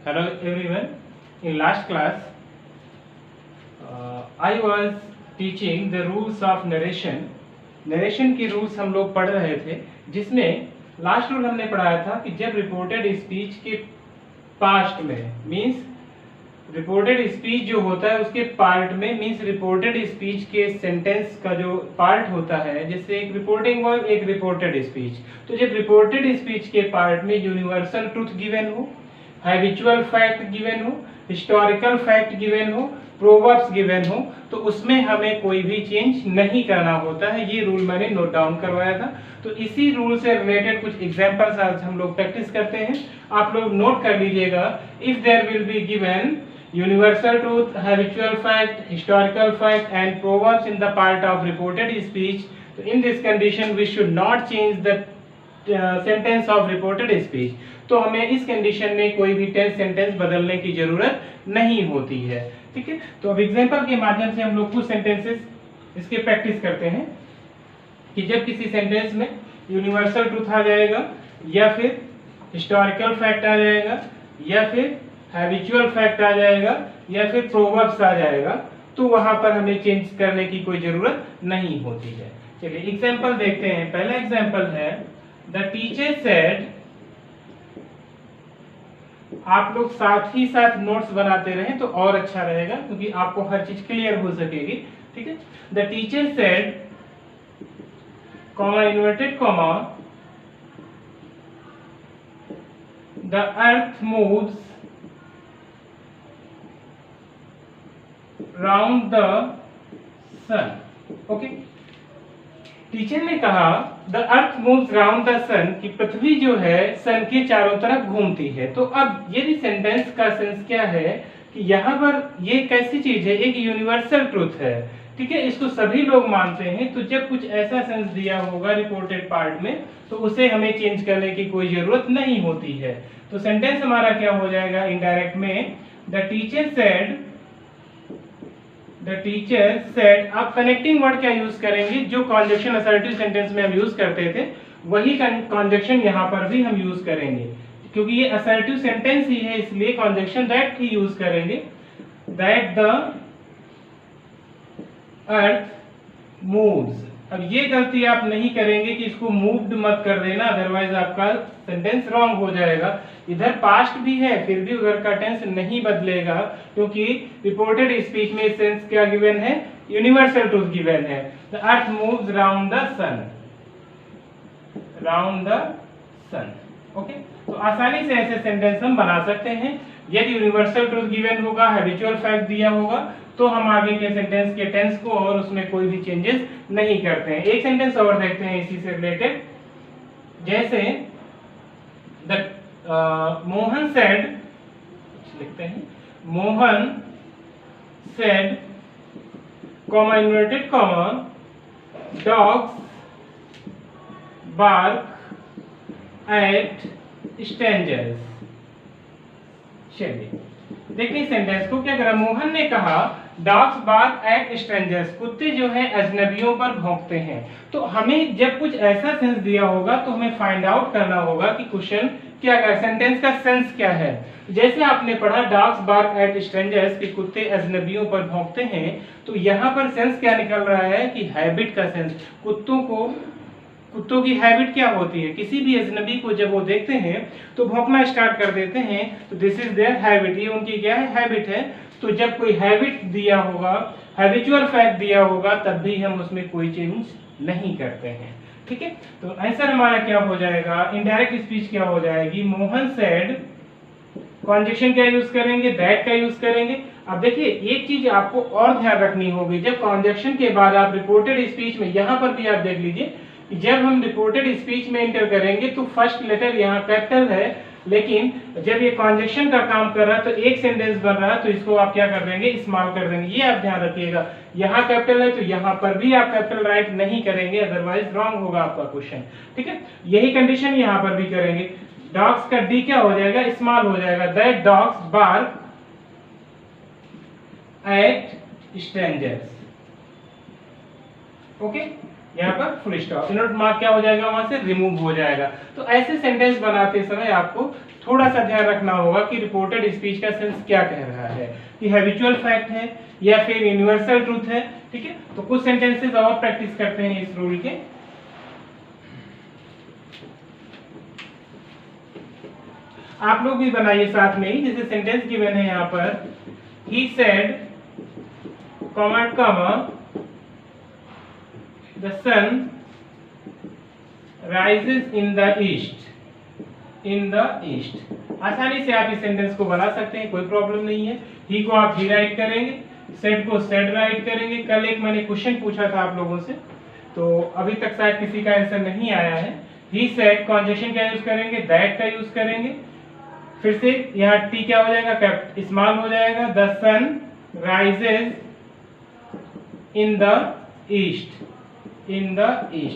Hello everyone. In last class, I was teaching the rules of narration. Narration के rules हम लोग पढ़ रहे थे, जिसमें लास्ट रूल हमने पढ़ाया था कि जब रिपोर्टेड स्पीच के पास्ट में मीन्स रिपोर्टेड स्पीच जो होता है उसके पार्ट में मीन्स रिपोर्टेड स्पीच के सेंटेंस का जो पार्ट होता है, जैसे एक रिपोर्टिंग वर्ब एक रिपोर्टेड स्पीच, तो जब रिपोर्टेड स्पीच के पार्ट में यूनिवर्सल ट्रूथ गिवन हो, हैबिचुअल फैक्ट गिवन हो, हिस्टोरिकल फैक्ट गिवन हो, प्रोवर्ब्स गिवन हो, तो उसमें हमें कोई भी चेंज नहीं करना होता है। ये रूल मैंने नोट डाउन करवाया था। तो इसी रूल से रिलेटेड कुछ एग्जांपल्स आज हम लोग प्रैक्टिस करते हैं। आप लोग नोट कर लीजिएगा। If there will be given universal truth, habitual fact, historical fact and proverbs in the part of reported speech, so in this condition we should not change the sentence of reported speech. तो हमें इस condition में कोई भी tense sentence बदलने की जरूरत नहीं होती है। ठीक है, तो अब एग्जांपल के माध्यम से हम लोग कुछ सेंटेंसेस इसके प्रैक्टिस करते हैं कि जब किसी सेंटेंस में यूनिवर्सल ट्रूथ आ जाएगा या फिर हिस्टोरिकल फैक्ट आ जाएगा या फिर हैबिचुअल फैक्ट आ जाएगा या फिर प्रोवर्ब्स आ जाएगा, तो वहां पर हमें चेंज करने की कोई जरूरत नहीं होती है। चलिए एग्जांपल देखते हैं। पहला एग्जांपल है द टीचर सेड। आप लोग साथ ही साथ नोट्स बनाते रहें तो और अच्छा रहेगा, क्योंकि आपको हर चीज क्लियर हो सकेगी। ठीक है, the teacher said comma inverted comma the earth moves round the sun. Okay, teacher ने कहा the earth moves round the sun, कि पृथ्वी जो है सन के चारों तरफ घूमती है। तो अब यदि सेंटेंस का सेंस क्या है कि यहाँ पर ये कैसी चीज है, एक यूनिवर्सल ट्रूथ है। ठीक है, इसको सभी लोग मानते हैं। तो जब कुछ ऐसा सेंस दिया होगा रिपोर्टेड पार्ट में, तो उसे हमें चेंज करने की कोई जरूरत नहीं होती है। तो सेंटेंस हमारा क्या हो जाएगा इनडायरेक्ट में, the teacher said. The teacher said, आप कनेक्टिंग वर्ड क्या यूज करेंगे, जो कॉन्जक्शन असर्टिव सेंटेंस में हम यूज करते थे वही कॉन्जक्शन यहाँ पर भी हम यूज करेंगे, क्योंकि ये असर्टिव सेंटेंस ही है, इसलिए कॉन्जक्शन दैट ही यूज करेंगे। That the earth moves. अब ये गलती आप नहीं करेंगे कि इसको मूव्ड मत कर देना, अदरवाइज आपका सेंटेंस रॉन्ग हो जाएगा। इधर पास्ट भी है फिर भी उधर का टेंस नहीं बदलेगा, क्योंकि रिपोर्टेड स्पीच में सेंस क्या गिवन है, यूनिवर्सल ट्रूथ गिवन है। The earth moves round the sun, round the sun. Okay, तो आसानी से ऐसे सेंटेंस हम बना सकते हैं। यदि यूनिवर्सल ट्रूथ गिवन होगा, हैबिचुअल फैक्ट दिया होगा, तो हम आगे के सेंटेंस के टेंस को और उसमें कोई भी चेंजेस नहीं करते हैं। एक सेंटेंस और देखते हैं इसी से रिलेटेड, जैसे द मोहन सेड, लिखते हैं Mohan said comma inverted comma dogs bark at strangers. चलिए देखिए इस सेंटेंस को क्या करा। मोहन ने कहा डॉग्स बार्क एट स्ट्रेंजर्स, कुत्ते जो है अजनबियों पर भौंकते हैं। तो हमें जब कुछ ऐसा सेंस दिया होगा तो हमें फाइंड आउट करना होगा कि क्वेश्चन क्या है, सेंटेंस का सेंस क्या है। जैसे आपने पढ़ा डॉग्स बार्क एट स्ट्रेंजर्स, कि कुत्ते अजनबियों पर भौंकते हैं, तो यहाँ पर सेंस क्या निकल रहा है कि हैबिट का सेंस। कुत्तों की हैबिट क्या होती है, किसी भी अजनबी को जब वो देखते हैं तो भौंकना स्टार्ट कर देते हैं, तो दिस इज देयर हैबिट, ये उनकी क्या है, हैबिट है। तो जब कोई हैबिट दिया होगा, हैबिचुअल फैक्ट दिया होगा, तब भी हम उसमें कोई चेंज नहीं करते हैं। ठीक है, तो आंसर हमारा क्या हो जाएगा, इनडायरेक्ट स्पीच क्या हो जाएगी, मोहन सेड, कॉन्जक्शन क्या यूज करेंगे, दैट का यूज करेंगे। अब देखिए एक चीज आपको और ध्यान रखनी होगी, जब कॉन्जक्शन के बाद आप रिपोर्टेड स्पीच में, यहाँ पर भी आप देख लीजिए, जब हम रिपोर्टेड स्पीच में एंटर करेंगे तो फर्स्ट लेटर यहाँ कैपिटल है, लेकिन जब ये कॉन्जक्शन का काम कर रहा है तो एक सेंटेंस बन रहा है, तो इसको आप क्या कर देंगे, स्मॉल कर देंगे। ये आप ध्यान रखिएगा, यहाँ कैपिटल है तो यहाँ पर भी आप कैपिटल राइट नहीं करेंगे, अदरवाइज रॉन्ग होगा आपका क्वेश्चन। ठीक है, यही कंडीशन यहाँ पर भी करेंगे। डॉग्स का डी क्या हो जाएगा, स्मॉल हो जाएगा। That dogs bark at strangers. Okay, यहाँ पर फुल स्टॉप, इनवर्ट मार्क क्या हो जाएगा, वहां से रिमूव हो जाएगा। तो ऐसे सेंटेंस बनाते समय आपको थोड़ा सा ध्यान रखना होगा कि रिपोर्टेड स्पीच का सेंस क्या कह रहा है, कि हैबिचुअल फैक्ट है या फिर यूनिवर्सल ट्रूथ है। ठीक है, तो कुछ सेंटेंसेस और प्रैक्टिस करते हैं इस रूल के। आप लोग भी बनाइए साथ में ही, जैसे सेंटेंस गिवन है यहाँ पर, he said comma the sun rises in the east. आसानी से आप इस सेंटेंस को बना सकते हैं, कोई प्रॉब्लम नहीं है। ही को आप ही राइट करेंगे, सेड को सेड राइट करेंगे। कल एक मैंने क्वेश्चन पूछा था आप लोगों से, तो अभी तक शायद किसी का आंसर नहीं आया है। ही सेड कंजंक्शन क्या यूज करेंगे, दैट का यूज करेंगे। फिर से यहाँ टी क्या हो जाएगा, कैप स्मॉल हो जाएगा। The sun rises in the east,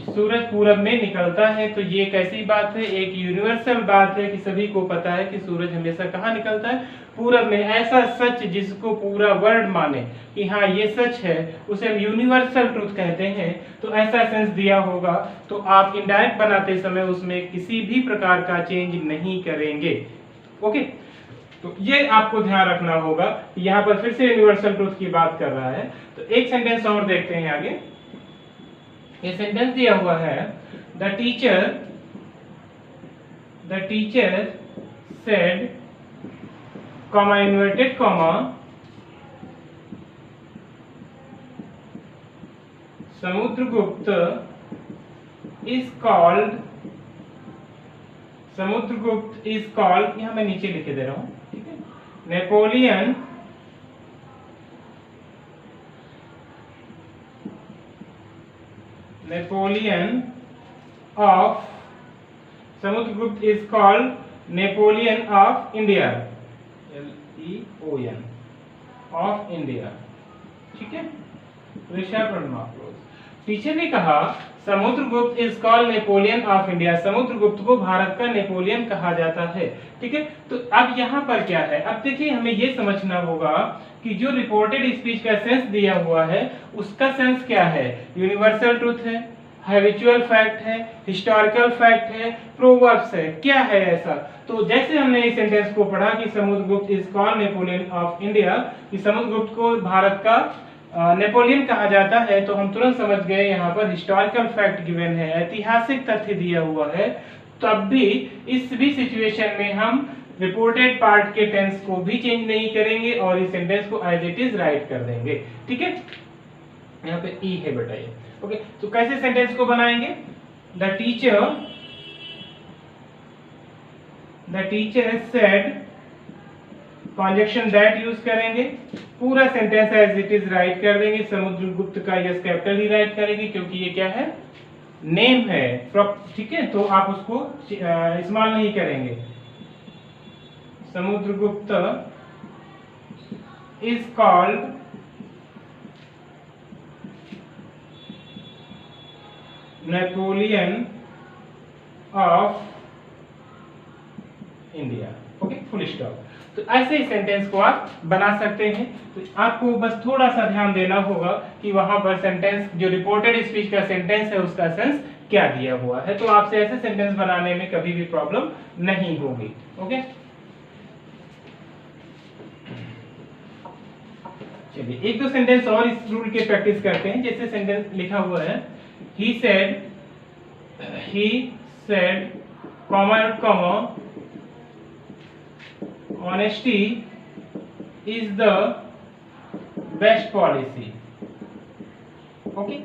सूरज पूरब में निकलता है। तो ये कैसी बात है, एक यूनिवर्सल बात है कि सभी को पता है कि सूरज हमेशा कहाँ निकलता है, पूरब में। ऐसा सच जिसको पूरा वर्ल्ड माने कि हाँ ये सच है, उसे हम यूनिवर्सल ट्रूथ कहते हैं। तो ऐसा सेंस दिया होगा तो आप इनडायरेक्ट बनाते समय उसमें किसी भी प्रकार का चेंज नहीं करेंगे। ओके, तो ये आपको ध्यान रखना होगा। यहाँ पर फिर से यूनिवर्सल ट्रूथ की बात कर रहा है। तो एक सेंटेंस और देखते हैं आगे। ये सेंटेंस दिया हुआ है, the teacher said comma inverted comma Samudragupta is called, यहां मैं नीचे लिखे दे रहा हूं, ठीक है, Napoleon of, Samudragupta is called Napoleon of India, LEON of India. ठीक है, टीचर ने कहा Samudragupta is called Napoleon of India, Samudragupta को भारत का नेपोलियन कहा जाता है। ठीक है, तो अब यहाँ पर क्या है, अब देखिए हमें ये समझना होगा कि जो रिपोर्टेड स्पीच का सेंस दिया हुआ है उसका सेंस क्या है, यूनिवर्सल ट्रूथ है, हैबिचुअल फैक्ट है, हिस्टोरिकल फैक्ट है, प्रोवर्ब्स है, क्या है ऐसा। तो जैसे हमने इस सेंटेंस को पढ़ा कि Samudragupta is called Napoleon of India, कि समुद्रगुप्त को भारत का नेपोलियन कहा जाता है, तो हम तुरंत समझ गए यहाँ पर हिस्टोरिकल फैक्ट गिवन है, ऐतिहासिक तथ्य दिया हुआ है। तब भी इस भी सिचुएशन में हम रिपोर्टेड पार्ट के टेंस को भी चेंज नहीं करेंगे और इस सेंटेंस को एज इट इज राइट कर देंगे। ठीक है, यहाँ पे ई है बेटा ये। ओके, तो कैसे सेंटेंस को बनाएंगे, the teacher said, conjunction that use करेंगे, पूरा sentence as it is write कर देंगे। समुद्रगुप्त का यस कैपिटल ही राइट करेंगे क्योंकि ये क्या है, नेम है। ठीक है, तो आप उसको इस्तेमाल नहीं करेंगे। Samudragupta is called Napoleon of India. Okay, full stop. तो ऐसे ही सेंटेंस को आप बना सकते हैं। तो आपको बस थोड़ा सा ध्यान देना होगा कि वहां पर सेंटेंस, जो रिपोर्टेड स्पीच का सेंटेंस है उसका सेंस क्या दिया हुआ है, तो आपसे ऐसे सेंटेंस बनाने में कभी भी प्रॉब्लम नहीं होगी। ओके, चलिए एक दो सेंटेंस और इस रूल के प्रैक्टिस करते हैं। जैसे सेंटेंस लिखा हुआ है, he said comma honesty is the best policy। Okay,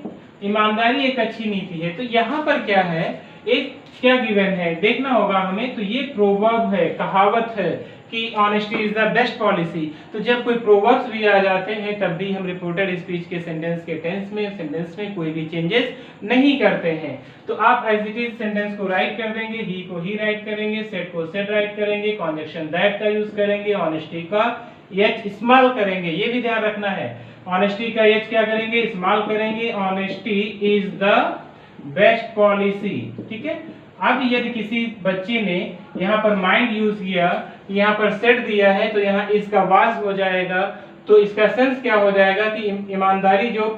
ईमानदारी एक अच्छी नीति है। तो यहाँ पर क्या है, एक क्या गिवन है देखना होगा हमें। तो ये प्रोवर्ब है, कहावत है कि honesty is the best policy. तो जब कोई प्रोवर्ब्स भी आ जाते हैं तब भी हम रिपोर्टेड स्पीच के सेंटेंस के टेंस में, सेंटेंस में कोई भी चेंजेस नहीं करते हैं। तो आप एज इट इज सेंटेंस को राइट कर देंगे, ही को ही राइट करेंगे, सेड को सेड राइट करेंगे, कंजंक्शन दैट का यूज करेंगे, ऑनेस्टी का एच स्मॉल करेंगे, ये भी ध्यान रखना है। ऑनेस्टी का एच क्या करेंगे, स्मॉल करेंगे। Honesty is the best policy. ठीक है, अब यदि किसी बच्चे ने यहाँ पर माइंड यूज किया, यहाँ पर सेट दिया है, तो यहाँ इसका वाज हो जाएगा। तो इसका सेंस क्या हो जाएगा कि ईमानदारी जो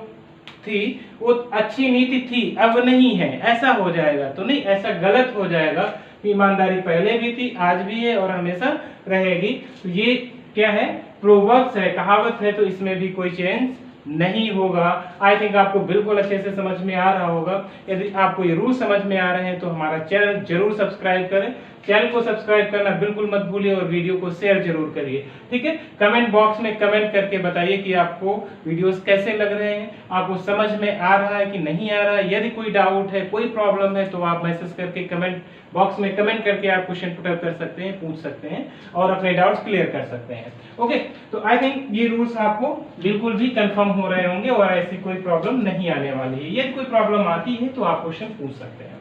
थी वो अच्छी नीति थी, अब नहीं है, ऐसा हो जाएगा। तो नहीं, ऐसा गलत हो जाएगा। ईमानदारी पहले भी थी, आज भी है और हमेशा रहेगी। तो ये क्या है, प्रोवर्ब्स है, कहावत है, तो इसमें भी कोई चेंज नहीं होगा। आई थिंक आपको बिल्कुल अच्छे से समझ में आ रहा होगा। यदि आपको ये रूल समझ में आ रहे हैं तो हमारा चैनल जरूर सब्सक्राइब करें। चैनल को सब्सक्राइब करना बिल्कुल मत भूलिए और वीडियो को शेयर जरूर करिए। ठीक है, कमेंट बॉक्स में कमेंट करके बताइए कि आपको वीडियोस कैसे लग रहे हैं, आपको समझ में आ रहा है कि नहीं आ रहा है। यदि कोई डाउट है, कोई प्रॉब्लम है, तो आप मैसेज करके कमेंट बॉक्स में कमेंट करके आप क्वेश्चन पुट अप कर सकते हैं, पूछ सकते हैं और अपने डाउट्स क्लियर कर सकते हैं। ओके, तो आई थिंक ये रूल्स आपको बिल्कुल भी कंफर्म हो रहे होंगे और ऐसी कोई प्रॉब्लम नहीं आने वाली है। यदि कोई प्रॉब्लम आती है तो आप क्वेश्चन पूछ सकते हैं।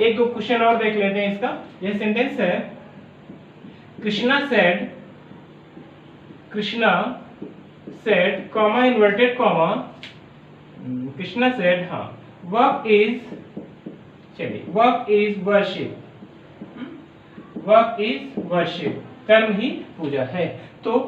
एक दो क्वेश्चन और देख लेते हैं इसका। यह सेंटेंस है, Krishna said comma inverted comma, Krishna said, हाँ, वर्क इज, चलिए, work is worship, work is worship, कर्म ही पूजा है। तो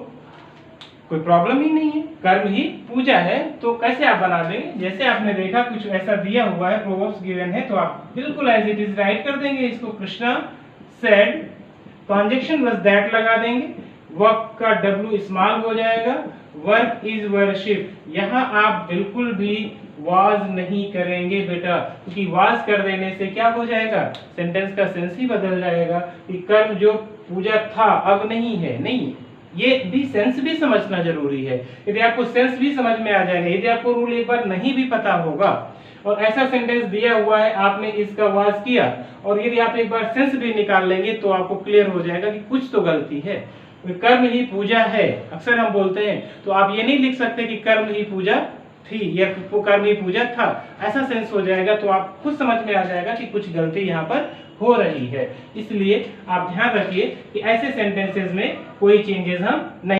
कोई प्रॉब्लम ही नहीं है, कर्म ही पूजा है। तो कैसे आप बना देंगे, जैसे आपने देखा कुछ ऐसा दिया हुआ है, प्रोवर्ब्स गिवन है, तो आप बिल्कुल एज इट इज राइट कर देंगे इसको। कृष्णा सेड, कंजक्शन बस दैट लगा देंगे, वर्क का डब्ल्यू स्मॉल हो जाएगा, वर्क इज वर्शिप। यहाँ आप बिल्कुल भी वाज नहीं करेंगे बेटा, क्योंकि वाज कर देने से क्या हो जाएगा, सेंटेंस का सेंस ही बदल जाएगा कि कर्म जो पूजा था अब नहीं है। नहीं, ये भी सेंस भी समझना जरूरी है। यदि आपको सेंस भी समझ में आ जाएगा, यदि आपको रूल एक बार नहीं भी पता होगा और ऐसा सेंटेंस दिया हुआ है, आपने इसका वाज किया और यदि आप एक बार सेंस भी निकाल लेंगे तो आपको क्लियर हो जाएगा कि कुछ तो गलती है। कर्म ही पूजा है अक्सर हम बोलते हैं, तो आप ये नहीं लिख सकते कि कर्म ही पूजा थी या कर्म ही पूजा था, ऐसा सेंस हो जाएगा तो आप खुद समझ में आ जाएगा कि कुछ गलती यहाँ पर हो रही है। इसलिए आप ध्यान रखिए कि ऐसे सेंटेंसेस में कोई चेंजेस हम नहीं